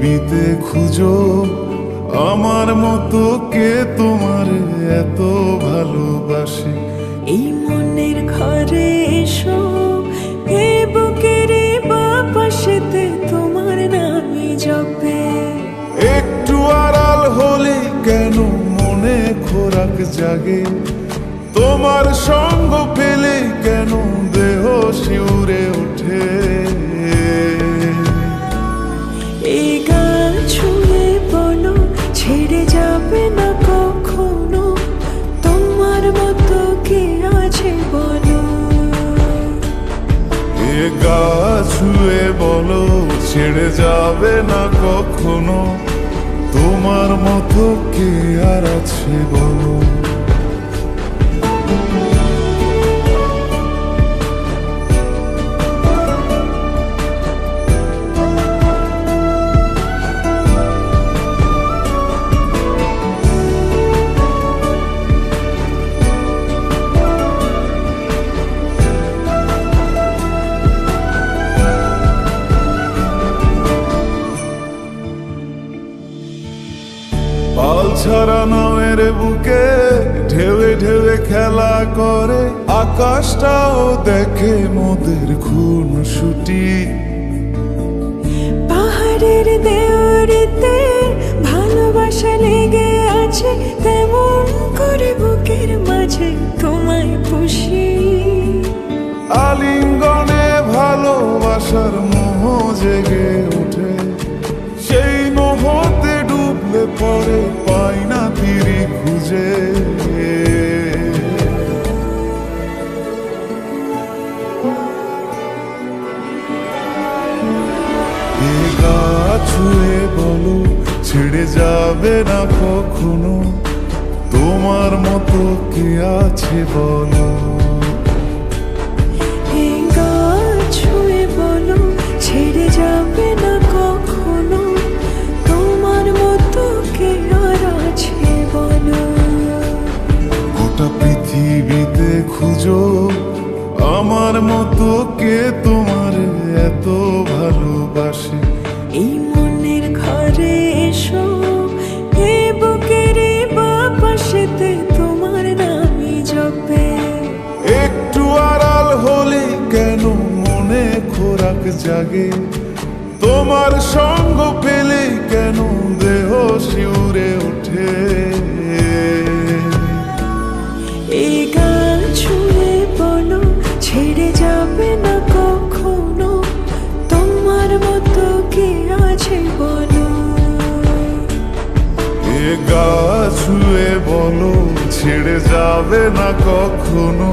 পৃথিবীতে খুঁজো আমার মতো কে তোমার এত ভালোবাসে। এই মনের ঘরে এসো, এ বুকের বাপাশেতে তোমার নামই জপে। একটু আড়াল হলে কেন মনে খোরাক জাগে, তোমার সঙ্গ পেলে কেন দেহ শিউরে ওঠে। এই গান ছুঁয়ে বলো ছেড়ে যাবে না কখনো, তোমার মতো কে আছে বলো। এ গা ছুঁয়ে বলো ছেড়ে যাবে না কখনো, তোমার মতো কে আর আছে বলো। পাল ছাড়া নামের বুকে ঢেউে ঢেউে খেলা করে, আকাশটাও দেখে মোদের খুন ছুটি। পাহাড়ের দেওয়ারিতে ভালোবাসা লেগে আছে, তেমন করে বুকের মাঝে তোমায় পুষি। আলিঙ্গনে ভালোবাসার মোহ জেগে ওঠে, সেই মোহতে ডুবলে পরে পাই না তীরে খুঁজে। এ গা ছুঁয়ে বলো ছেড়ে যাবে না কখনো, তোমার মতো কে আছে বলো। এই গান ছুঁয়ে বলো ছেড়ে যাবে না কখনো, তোমার মতো কে আর আছে বলো। গোটা পৃথিবীতে খুঁজো আমার মতো কে তোমার এত ভালোবাসে। এই মনের ঘরে এসো, এ বুকের বাপাশেতে তোমার নামই জপে। একটু আড়াল হলে কেন মনে খোরাক জাগে, তোমার সঙ্গ পেলে কেন দেহ শিউরে ওঠে। এই গান ছুঁয়ে বলো ছেড়ে যাবে না কখনো, তোমার মতো কে আছে বলো। এ গা ছুঁয়ে বলো ছেড়ে যাবে না কখনো,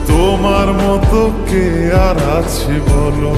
তোমার মতো কে আর আছে বলো।